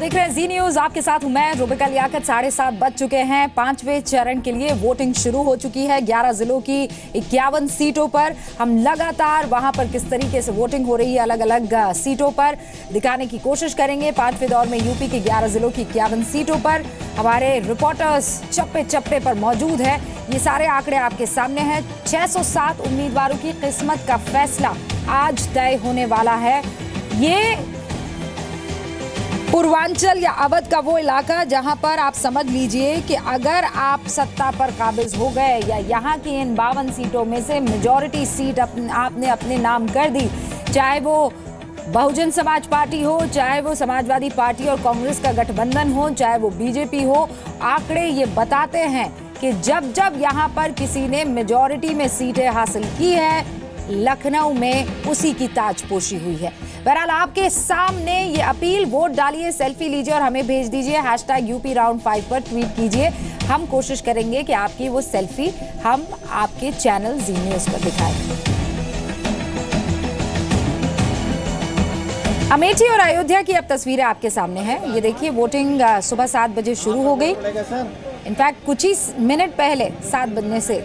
देख रहे हैं जी न्यूज, आपके साथ हूं मैं रुबिका लियाकत। 7:30 बज चुके हैं। 5वें चरण के लिए वोटिंग शुरू हो चुकी है। 11 जिलों की 51 सीटों पर हम लगातार वहां पर किस तरीके से वोटिंग हो रही है अलग अलग सीटों पर दिखाने की कोशिश करेंगे। 5वें दौर में यूपी के 11 जिलों की 51 सीटों पर हमारे रिपोर्टर्स चप्पे चप्पे पर मौजूद है। ये सारे आंकड़े आपके सामने हैं। 607 उम्मीदवारों की किस्मत का फैसला आज तय होने वाला है। ये पूर्वांचल या अवध का वो इलाका जहां पर आप समझ लीजिए कि अगर आप सत्ता पर काबिज हो गए या यहां की इन 52 सीटों में से मेजॉरिटी सीट आपने अपने नाम कर दी, चाहे वो बहुजन समाज पार्टी हो, चाहे वो समाजवादी पार्टी और कांग्रेस का गठबंधन हो, चाहे वो बीजेपी हो, आंकड़े ये बताते हैं कि जब जब यहां पर किसी ने मेजॉरिटी में सीटें हासिल की है, लखनऊ में उसी की ताजपोशी हुई है। बहरहाल आपके सामने ये अपील, वोट डालिए, सेल्फी लीजिए और हमें भेज दीजिए। #UP Round 5 पर ट्वीट कीजिए। हम कोशिश करेंगे कि आपकी वो सेल्फी हम आपके चैनल जी न्यूज पर दिखाएं। अमेठी और अयोध्या की अब तस्वीरें आपके सामने हैं। ये देखिए, वोटिंग सुबह 7 बजे शुरू हो गई। इनफैक्ट कुछ ही मिनट पहले, 7 बजने से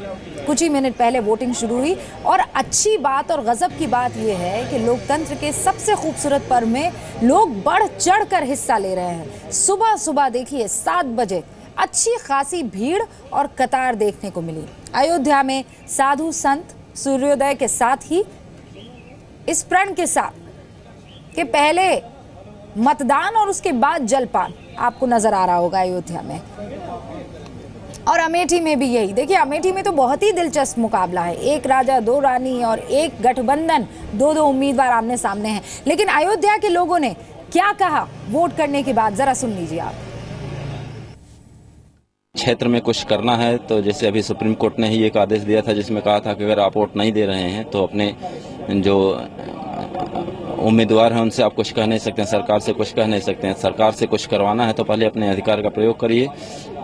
कुछ ही मिनट पहले वोटिंग शुरू हुई। और अच्छी बात और गजब की बात यह है कि लोकतंत्र के सबसे खूबसूरत पर्व में लोग बढ़ चढ़कर हिस्सा ले रहे हैं। सुबह सुबह देखिए 7 बजे अच्छी खासी भीड़ और कतार देखने को मिली। अयोध्या में साधु संत सूर्योदय के साथ ही इस प्रण के साथ कि पहले मतदान और उसके बाद जलपान आपको नजर आ रहा होगा अयोध्या में। और अमेठी में भी यही। देखिए, अमेठी में तो बहुत ही दिलचस्प मुकाबला है। एक राजा दो रानी और एक गठबंधन, दो उम्मीदवार आमने सामने हैं। लेकिन अयोध्या के लोगों ने क्या कहा वोट करने के बाद, जरा सुन लीजिए आप। क्षेत्र में कुछ करना है तो जैसे अभी सुप्रीम कोर्ट ने ही एक आदेश दिया था जिसमें कहा था कि अगर आप वोट नहीं दे रहे हैं तो अपने जो उम्मीदवार हैं उनसे आप कुछ कह नहीं सकते हैं, सरकार से कुछ कह नहीं सकते हैं। सरकार से कुछ करवाना है तो पहले अपने अधिकार का प्रयोग करिए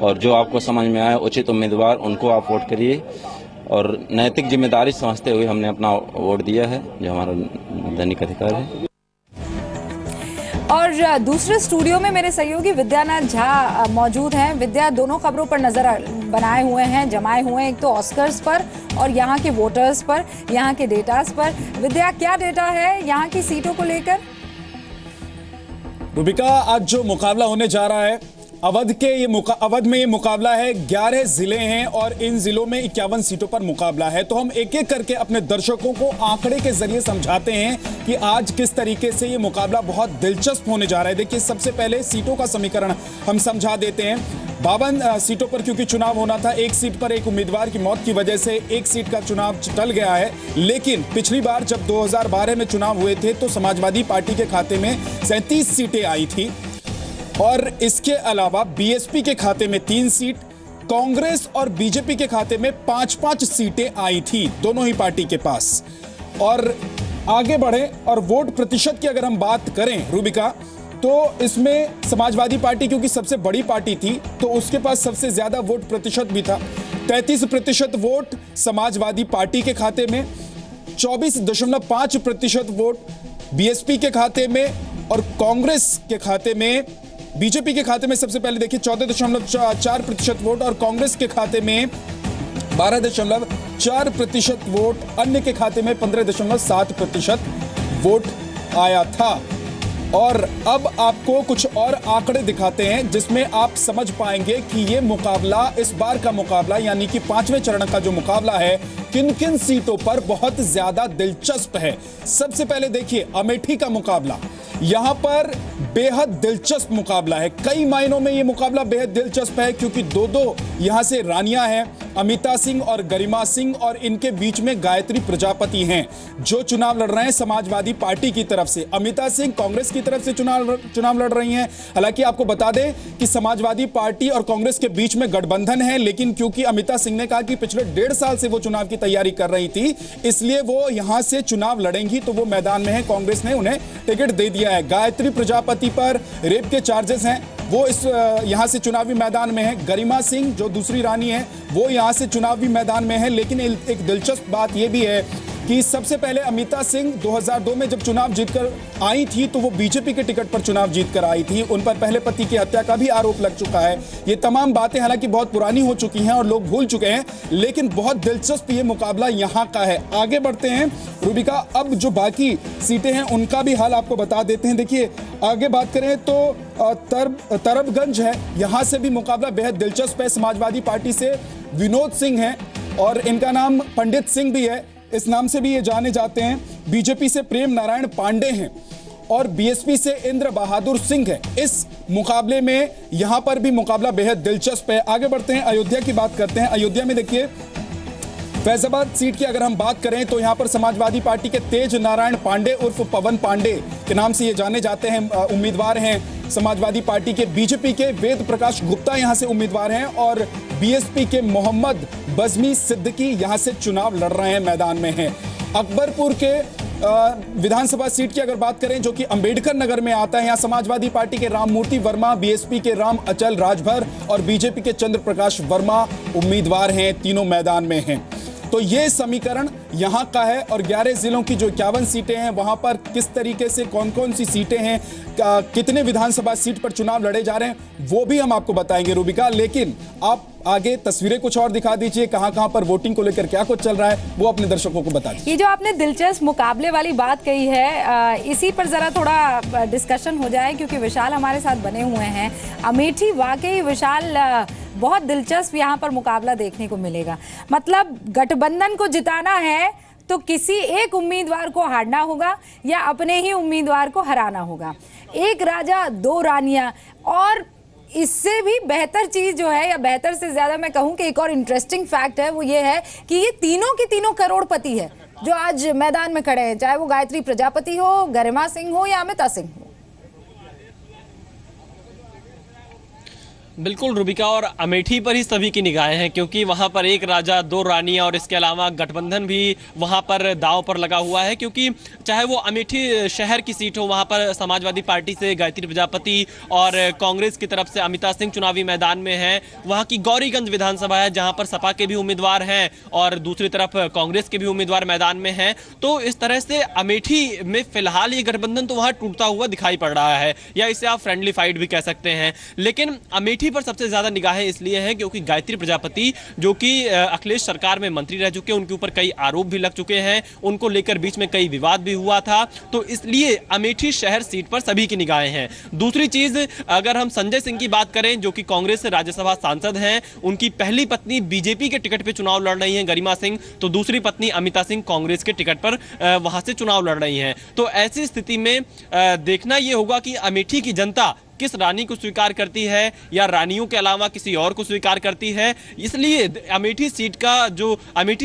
और जो आपको समझ में आए उचित उम्मीदवार उनको आप वोट करिए। और नैतिक जिम्मेदारी समझते हुए हमने अपना वोट दिया है, जो हमारा दैनिक अधिकार है। और दूसरे स्टूडियो में मेरे सहयोगी विद्यानाथ झा मौजूद हैं। विद्या, दोनों खबरों पर नजर बनाए हुए हैं, जमाए हुए हैं, एक तो ऑस्कर्स पर और यहाँ के वोटर्स पर, यहाँ के डेटास पर। विद्या, क्या डेटा है यहाँ की सीटों को लेकर? रुबिका, आज जो मुकाबला होने जा रहा है अवध में ये मुकाबला है। 11 जिले हैं और इन जिलों में 51 सीटों पर मुकाबला है। तो हम एक एक करके अपने दर्शकों को आंकड़े के जरिए समझाते हैं कि आज किस तरीके से ये मुकाबला बहुत दिलचस्प होने जा रहा है। देखिए, सबसे पहले सीटों का समीकरण हम समझा देते हैं। 52 सीटों पर क्योंकि चुनाव होना था, एक सीट पर एक उम्मीदवार की मौत की वजह से एक सीट का चुनाव टल गया है। लेकिन पिछली बार जब 2012 में चुनाव हुए थे तो समाजवादी पार्टी के खाते में 37 सीटें आई थी और इसके अलावा बीएसपी के खाते में 3 सीट, कांग्रेस और बीजेपी के खाते में 5-5 सीटें आई थी, दोनों ही पार्टी के पास। और आगे बढ़े और वोट प्रतिशत की अगर हम बात करें रुबिका, तो इसमें समाजवादी पार्टी क्योंकि सबसे बड़ी पार्टी थी तो उसके पास सबसे ज्यादा वोट प्रतिशत भी था। 33% वोट समाजवादी पार्टी के खाते में, 24.5% वोट बीएसपी के खाते में और कांग्रेस के खाते में, बीजेपी के खाते में सबसे पहले देखिए 14.4% वोट और कांग्रेस के खाते में 12.4% वोट, अन्य के खाते में 15.7% वोट आया था। और अब आपको कुछ और आंकड़े दिखाते हैं जिसमें आप समझ पाएंगे कि ये मुकाबला, इस बार का मुकाबला यानी कि 5वें चरण का जो मुकाबला है, किन किन सीटों पर बहुत ज्यादा दिलचस्प है। सबसे पहले देखिए अमेठी का मुकाबला। यहां पर बेहद दिलचस्प मुकाबला है। कई मायनों में यह मुकाबला बेहद दिलचस्प है क्योंकि दो यहां से रानियां हैं, अमिता सिंह और गरिमा सिंह, और इनके बीच में गायत्री प्रजापति हैं जो चुनाव लड़ रहे हैं समाजवादी पार्टी की तरफ से। अमिता सिंह कांग्रेस की तरफ से चुनाव लड़ रही हैं। हालांकि आपको बता दें कि समाजवादी पार्टी और कांग्रेस के बीच में गठबंधन है, लेकिन क्योंकि अमिता सिंह ने कहा कि पिछले 1.5 साल से वो चुनाव की तैयारी कर रही थी, इसलिए वो यहां से चुनाव लड़ेंगी, तो वो मैदान में है। कांग्रेस ने उन्हें टिकट दे दिया है। गायत्री प्रजापति पर रेप के चार्जेस हैं, वो इस यहां से चुनावी मैदान में है। गरिमा सिंह जो दूसरी रानी है वो यहां से चुनावी मैदान में है। लेकिन एक दिलचस्प बात यह भी है कि सबसे पहले अमिता सिंह 2002 में जब चुनाव जीतकर आई थी तो वो बीजेपी के टिकट पर चुनाव जीतकर आई थी। उन पर पहले पति की हत्या का भी आरोप लग चुका है। ये तमाम बातें हालांकि बहुत पुरानी हो चुकी हैं और लोग भूल चुके हैं, लेकिन बहुत दिलचस्प ये मुकाबला यहाँ का है। आगे बढ़ते हैं रूबिका, अब जो बाकी सीटें हैं उनका भी हाल आपको बता देते हैं। देखिए, आगे बात करें तो तरबगंज है, यहाँ से भी मुकाबला बेहद दिलचस्प है। समाजवादी पार्टी से विनोद सिंह है और इनका नाम पंडित सिंह भी है, इस नाम से भी ये जाने जाते हैं। बीजेपी से प्रेम नारायण पांडे हैं और बीएसपी से इंद्र बहादुर सिंह है। इस मुकाबले में यहां पर भी मुकाबला बेहद दिलचस्प है। आगे बढ़ते हैं, अयोध्या की बात करते हैं। अयोध्या में देखिए, फैजाबाद सीट की अगर हम बात करें तो यहां पर समाजवादी पार्टी के तेज नारायण पांडे उर्फ पवन पांडे के नाम से ये जाने जाते हैं, उम्मीदवार हैं। समाजवादी पार्टी के बीजेपी के वेद प्रकाश गुप्ता यहां से उम्मीदवार हैं और बीएसपी के मोहम्मद बजमी सिद्दीकी यहां से चुनाव लड़ रहे हैं, मैदान में हैं। अकबरपुर के विधानसभा सीट की अगर बात करें जो कि अंबेडकर नगर में आता है, यहाँ समाजवादी पार्टी के राममूर्ति वर्मा, बीएसपी के राम अचल राजभर और बीजेपी के चंद्र प्रकाश वर्मा उम्मीदवार हैं, तीनों मैदान में हैं। तो ये समीकरण यहाँ का है और 11 जिलों की जो 51 सीटें हैं वहां पर किस तरीके से कौन कौन सी सीटें हैं, कितने विधानसभा सीट पर चुनाव लड़े जा रहे हैं वो भी हम आपको बताएंगे रूबिका। लेकिन आप आगे तस्वीरें कुछ और दिखा दीजिए, कहां पर वोटिंग को लेकर क्या कुछ चल रहा है वो अपने दर्शकों को बता दीजिए। ये जो आपने दिलचस्प मुकाबले वाली बात कही है, इसी पर जरा थोड़ा डिस्कशन हो जाए क्योंकि विशाल हमारे साथ बने हुए हैं। अमेठी वाकई विशाल बहुत दिलचस्प यहाँ पर मुकाबला देखने को मिलेगा। मतलब गठबंधन को जिताना है तो किसी एक उम्मीदवार को हारना होगा या अपने ही उम्मीदवार को हराना होगा। एक राजा दो रानियां, और इससे भी बेहतर चीज जो है, या बेहतर से ज्यादा मैं कहूं कि एक और इंटरेस्टिंग फैक्ट है, वो ये है कि ये तीनों के तीनों करोड़पति है जो आज मैदान में खड़े हैं, चाहे वो गायत्री प्रजापति हो, गरिमा सिंह हो या अमिता सिंह हो। बिल्कुल रूबिका, और अमेठी पर ही सभी की निगाहें हैं क्योंकि वहां पर एक राजा दो रानियां और इसके अलावा गठबंधन भी वहां पर दांव पर लगा हुआ है। क्योंकि चाहे वो अमेठी शहर की सीट हो, वहां पर समाजवादी पार्टी से गायत्री प्रजापति और कांग्रेस की तरफ से अमिता सिंह चुनावी मैदान में है। वहां की गौरीगंज विधानसभा है जहां पर सपा के भी उम्मीदवार हैं और दूसरी तरफ कांग्रेस के भी उम्मीदवार मैदान में हैं। तो इस तरह से अमेठी में फिलहाल ये गठबंधन तो वहां टूटता हुआ दिखाई पड़ रहा है, या इसे आप फ्रेंडली फाइट भी कह सकते हैं। लेकिन अमेठी पर सबसे ज्यादा निगाहें इसलिए हैं क्योंकि गायत्री प्रजापति जो कि अखिलेश सरकार में मंत्री रह चुके हैं, उनके ऊपर कई आरोप भी लग चुके हैं, उनको लेकर बीच में कई विवाद भी हुआ था। तो इसलिए अमेठी शहर सीट पर सभी की निगाहें हैं। दूसरी चीज, अगर हम संजय सिंह की बात करें जो कि कांग्रेस से राज्यसभा सांसद हैं, उनकी पहली पत्नी बीजेपी के टिकट पर चुनाव लड़ रही है गरिमा सिंह, तो दूसरी पत्नी अमिता सिंह कांग्रेस के टिकट पर वहां से चुनाव लड़ रही हैं। तो ऐसी स्थिति में देखना यह होगा कि अमेठी की जनता किस रानी को स्वीकार करती है या रानियों के अलावा किसी और को स्वीकार करती है। इसलिए अमेठी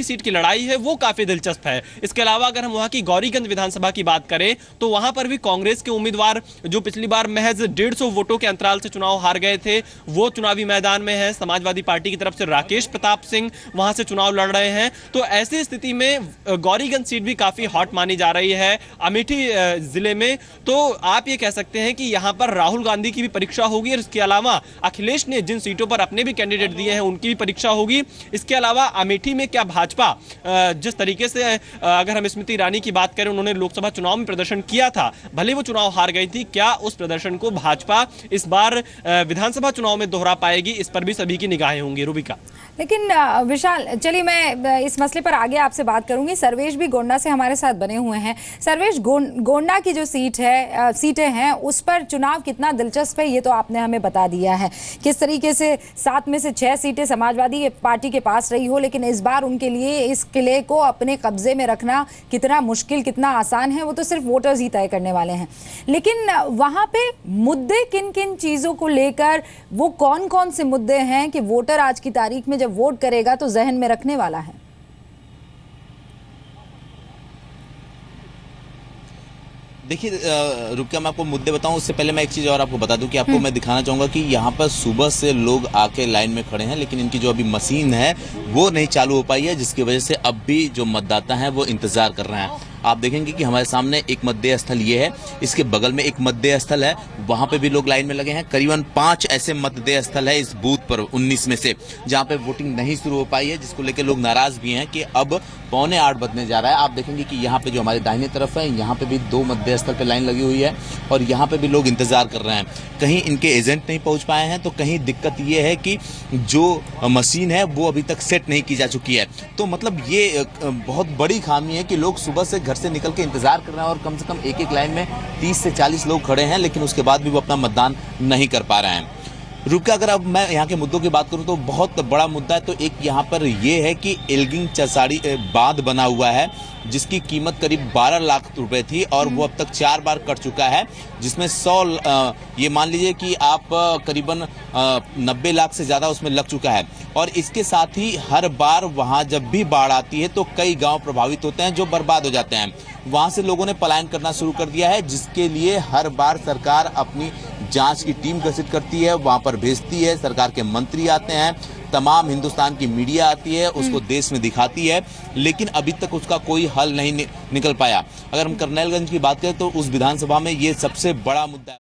सीट की लड़ाई है वो काफी दिलचस्प है। इसके अलावा अगर हम वहां की गौरीगंज विधानसभा की बात करें तो वहां पर भी कांग्रेस के उम्मीदवार जो पिछली बार महज 150 वोटों के अंतराल से चुनाव हार गए थे वो चुनावी मैदान में है। समाजवादी पार्टी की तरफ से राकेश प्रताप सिंह वहां से चुनाव लड़ रहे हैं। तो ऐसी स्थिति में गौरीगंज सीट भी काफी हॉट मानी जा रही है अमेठी जिले में। तो आप ये कह सकते हैं कि यहाँ पर राहुल गांधी की भी परीक्षा होगी और इसके अलावा अखिलेश ने जिन सीटों पर अपने भी कैंडिडेट दिए हैं उनकी भी परीक्षा होगी। इसके अलावा अमेठी में क्या भाजपा जिस तरीके से अगर हम स्मृति ईरानी की बात करें, उन्होंने लोकसभा चुनाव में प्रदर्शन किया था, भले वो चुनाव हार गई थी, क्या उस प्रदर्शन को भाजपा इस बार विधानसभा चुनाव में दोहरा पाएगी, इस पर भी सभी की निगाहें होंगी रूबिका। लेकिन विशाल, चलिए मैं इस मसले पर आगे आपसे बात करूंगी। सर्वेश भी गोंडा से हमारे साथ बने हुए हैं। सर्वेश, गोंडा की जो सीटें हैं उस पर चुनाव कितना दिलचस्प है ये तो आपने हमें बता दिया है। किस तरीके से 7 में से 6 सीटें समाजवादी पार्टी के पास रही हो, लेकिन इस बार उनके लिए इस किले को अपने कब्जे में रखना कितना मुश्किल कितना आसान है वो तो सिर्फ वोटर्स ही तय करने वाले हैं। लेकिन वहां पे मुद्दे किन किन चीजों को लेकर, वो कौन कौन से मुद्दे हैं कि वोटर आज की तारीख में जब वोट करेगा तो जहन में रखने वाला है? देखिए रुकिया, मैं आपको मुद्दे बताऊं उससे पहले मैं एक चीज और आपको बता दूं कि आपको मैं दिखाना चाहूंगा कि यहाँ पर सुबह से लोग आके लाइन में खड़े हैं, लेकिन इनकी जो अभी मशीन है वो नहीं चालू हो पाई है, जिसकी वजह से अब भी जो मतदाता हैं वो इंतजार कर रहे हैं। आप देखेंगे कि हमारे सामने एक मतदेय स्थल ये है, इसके बगल में एक मतदेय स्थल है, वहां पे भी लोग लाइन में लगे हैं। करीबन 5 ऐसे मतदेय स्थल है इस बूथ पर 19 में से जहां पे वोटिंग नहीं शुरू हो पाई है, जिसको लेकर लोग नाराज भी हैं कि अब 7:45 बजने जा रहा है। आप देखेंगे कि यहाँ पे जो हमारे दाहिने तरफ है, यहाँ पे भी 2 मतदेय स्थल पे लाइन लगी हुई है और यहाँ पे भी लोग इंतजार कर रहे हैं। कहीं इनके एजेंट नहीं पहुंच पाए हैं, तो कहीं दिक्कत ये है कि जो मशीन है वो अभी तक सेट नहीं की जा चुकी है। तो मतलब ये बहुत बड़ी खामी है कि लोग सुबह से घर से निकल के इंतजार कर रहे हैं और कम से कम एक लाइन में 30 से 40 लोग खड़े हैं, लेकिन उसके बाद भी वो अपना मतदान नहीं कर पा रहे हैं। रुका, अगर अब मैं यहाँ के मुद्दों की बात करूँ तो बहुत बड़ा मुद्दा है। तो एक यहाँ पर ये है कि एल्गिन चसाड़ी बांध बना हुआ है, जिसकी कीमत करीब 12 लाख रुपए थी और वो अब तक 4 बार कट चुका है, जिसमें 100 ये मान लीजिए कि आप करीबन 90 लाख से ज़्यादा उसमें लग चुका है। और इसके साथ ही हर बार वहाँ जब भी बाढ़ आती है तो कई गांव प्रभावित होते हैं जो बर्बाद हो जाते हैं। वहाँ से लोगों ने पलायन करना शुरू कर दिया है, जिसके लिए हर बार सरकार अपनी जांच की टीम गठित करती है, वहाँ पर भेजती है, सरकार के मंत्री आते हैं, तमाम हिंदुस्तान की मीडिया आती है, उसको देश में दिखाती है, लेकिन अभी तक उसका कोई हल नहीं निकल पाया। अगर हम करनैलगंज की बात करें तो उस विधानसभा में ये सबसे बड़ा मुद्दा है।